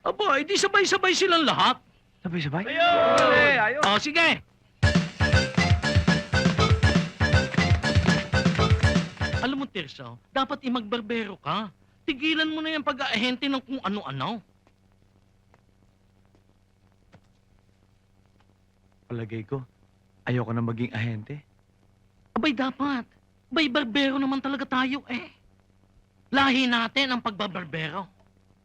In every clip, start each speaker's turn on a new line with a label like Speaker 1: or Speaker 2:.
Speaker 1: Aba, edi sabay-sabay silang lahat.
Speaker 2: Sabay-sabay?
Speaker 3: Ayun!
Speaker 1: O, sige. Alam mo, Tirso, dapat imagbarbero ka. Tigilan mo na yung pag-aahente ng kung ano-ano.
Speaker 2: Palagay ko, ayoko na maging ahente.
Speaker 1: Abay, dapat. Abay, barbero naman talaga tayo eh. Lahi natin ang pagbabarbero.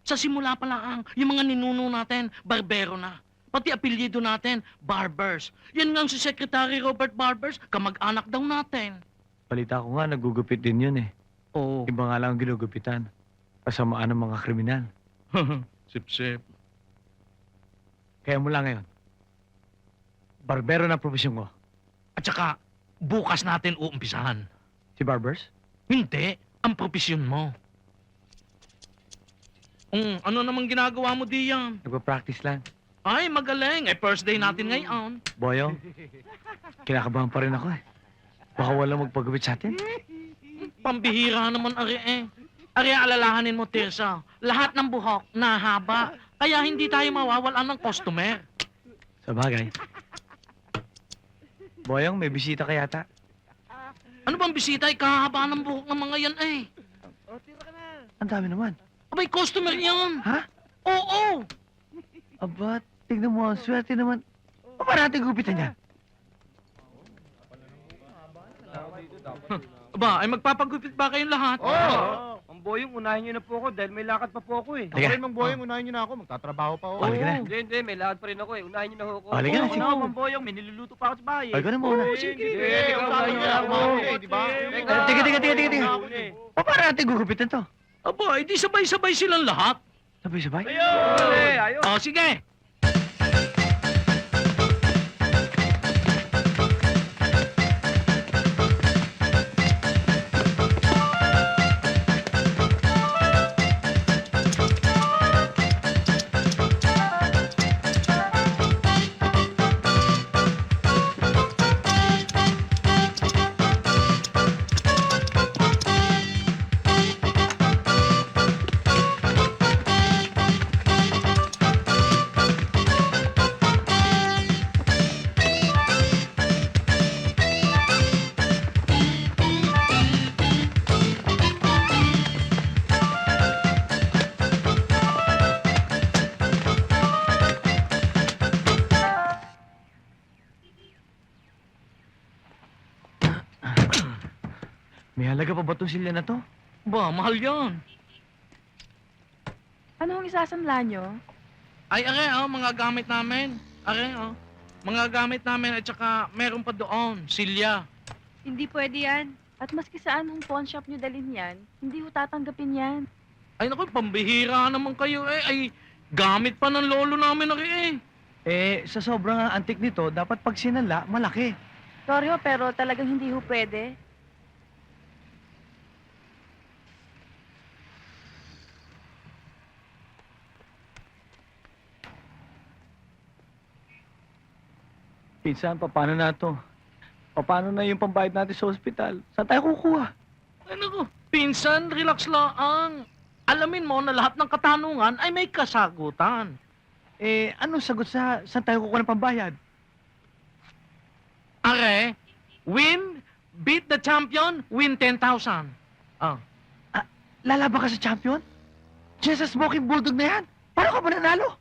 Speaker 1: Sa simula pa lang, yung mga ninuno natin, barbero na. Pati apelyido natin, Barbers. Yan nga si Secretary Robert Barbers, kamag-anak daw natin.
Speaker 2: Balita ko nga, nagugupit din yun eh.
Speaker 1: Oo.
Speaker 2: Iba nga lang ang ginugupitan. Kasamaan ng mga kriminal.
Speaker 1: Sip-sip.
Speaker 2: Kaya mula ngayon, barbero na profesyon ko.
Speaker 1: At saka, bukas natin uumpisahan.
Speaker 2: Si Barbers?
Speaker 1: Hindi, ang propesyon mo. Ano namang ginagawa mo diyan?
Speaker 2: Nagpa-practice lang.
Speaker 1: Ay, magaling. Eh, first day natin ngayon.
Speaker 2: Boyong, kinakabahan pa rin ako eh. Baka walang magpagupit sa atin.
Speaker 1: Pambihira naman, Ari eh. Ari, alalahanin mo, Tirsa. Lahat ng buhok, nahaba. Kaya hindi tayo mawawalan ng customer.
Speaker 2: Sa bagay. Boyong, may bisita ka yata.
Speaker 1: Ano bang bisita? Ikahaba ng buhok ng mga yan eh.
Speaker 2: Ang dami naman.
Speaker 1: Abay, customer yan.
Speaker 2: Ha?
Speaker 1: Oo.
Speaker 2: Aba, tignan mo, ang swerte naman. Paano natin gupitan niya?
Speaker 1: Aba, ay magpapagupit ba kayong lahat?
Speaker 3: Oo! Ang Boyong, unahin niyo na po ako dahil may lakad pa po ako eh.
Speaker 2: Halika.
Speaker 4: Okay, Mang Boyong, unahin niyo na ako. Magtatrabaho pa ako.
Speaker 2: Halika na.
Speaker 3: Hindi, may lakad pa rin ako eh. Unahin niyo na ako.
Speaker 2: Halika na, sige.
Speaker 3: Mang Boyong, may niluluto pa ako sa bahay.
Speaker 2: Halika na muna.
Speaker 3: Sige,
Speaker 4: ikaw
Speaker 3: unahin niyo na ako.
Speaker 4: di ba?
Speaker 2: Tiga. Paano natin gugupitan to?
Speaker 1: Aba, edi sabay-sabay silang lahat.
Speaker 2: Sabay-sabay?
Speaker 3: Ayun!
Speaker 1: O, sige.
Speaker 2: May halaga pa ba itong silya na to?
Speaker 1: Ba, mahal yan.
Speaker 5: Anong isasanla nyo?
Speaker 1: Ay, are, mga gamit namin. Are, mga gamit namin at saka meron pa doon, silya.
Speaker 5: Hindi pwede yan. At maski saan hong pawn shop nyo dalhin yan, hindi ho tatanggapin yan.
Speaker 1: Ay, naku, pambihira naman kayo eh. Ay, gamit pa ng lolo namin, are eh.
Speaker 2: Eh, sa sobrang antik nito, dapat pag sinala, malaki.
Speaker 5: Sorry ho, pero talagang hindi ho pwede.
Speaker 2: Pinsan, paano na to? Paano na yung pambayad natin sa ospital? Saan tayo kukuha?
Speaker 1: Ay, naku, pinsan, relax lang. Alamin mo na lahat ng katanungan ay may kasagutan.
Speaker 2: Eh, anong sagot sa saan tayo kukuha ng pambayad?
Speaker 1: Are, win, beat the champion, win 10,000. Ah.
Speaker 2: Lalaban ka sa champion? Diyan sa smoking bulldog na yan? Paano ka mananalo?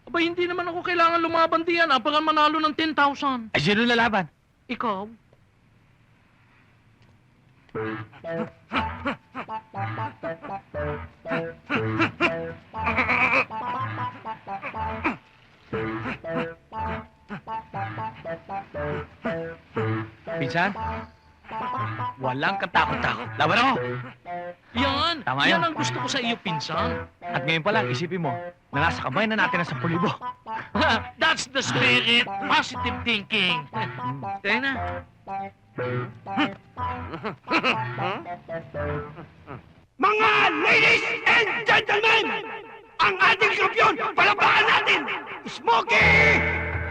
Speaker 1: Aba, hindi naman ako kailangan lumaban diyan para manalo ng 10,000.
Speaker 2: Ay, sino lalaban?
Speaker 1: Ikaw?
Speaker 2: Pinsan? Walang katakot-takot. Laban ako!
Speaker 1: Yan!
Speaker 2: Tama
Speaker 1: yan
Speaker 2: yan.
Speaker 1: ang gusto ko sa iyo, pinsan.
Speaker 2: At ngayon pa lang, isipin mo, na nasa kamay na natin ang 10,000.
Speaker 1: That's the spirit. Positive thinking. Tayo na.
Speaker 3: Mga ladies and gentlemen! Ang ating kampiyon, palabakan natin! Smokey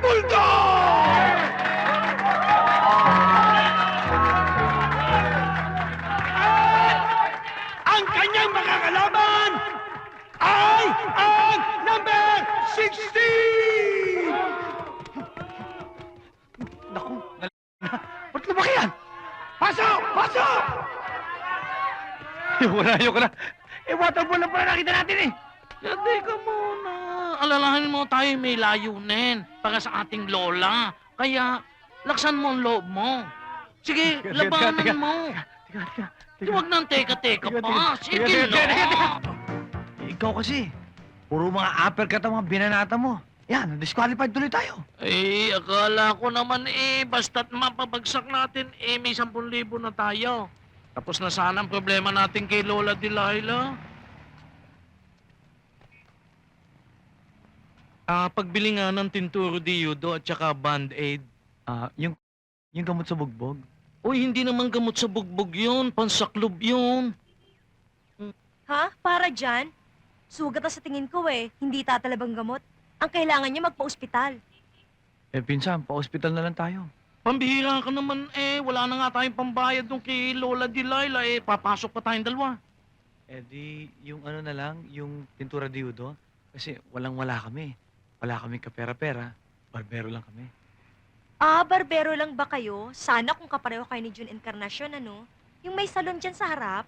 Speaker 3: Bulldog! Ang kanyang makakalaban ay ang number
Speaker 2: Ayoko na. Eh, waterfall lang pala nakita natin eh.
Speaker 1: Teka muna. Alalahanin mo tayo may layunin para sa ating lola. Kaya, laksan mo ang loob mo. Sige,
Speaker 2: Teka,
Speaker 1: labanan
Speaker 2: teka.
Speaker 1: mo.
Speaker 2: Teka.
Speaker 1: Huwag nang teka-teka
Speaker 2: Teka,
Speaker 1: pa.
Speaker 2: teka.
Speaker 1: Sige
Speaker 2: Teka, teka, teka.
Speaker 1: na.
Speaker 2: Ikaw kasi, puro mga uppercut ang mga binanata mo. Yan, disqualified tuloy tayo.
Speaker 1: Eh, akala ko naman basta't mapabagsak natin, may 10,000 na tayo. Tapos na sana ang problema natin kay Lola Delilah. Pagbili nga ng tinturo di yudo at saka band-aid.
Speaker 2: Yung gamot sa bugbog.
Speaker 1: Uy, hindi naman gamot sa bugbog yun. Pansaklob yun.
Speaker 6: Ha? Para dyan? Sugat na sa tingin ko eh. Hindi tatalabang gamot. Ang kailangan niya magpa-ospital.
Speaker 2: Eh, pinsan, pa-hospital na lang tayo.
Speaker 1: Pambihira ka naman wala na nga tayong pambayad nung kay Lola Delilah papasok pa tayong dalawa.
Speaker 2: Eh di, yung ano na lang, yung tintura di udo. Kasi walang-wala kami. Wala kami kapera-pera. Barbero lang kami.
Speaker 6: Ah, barbero lang ba kayo? Sana kung kapareho kayo ni June Encarnacion, ano? Yung may salon dyan sa harap.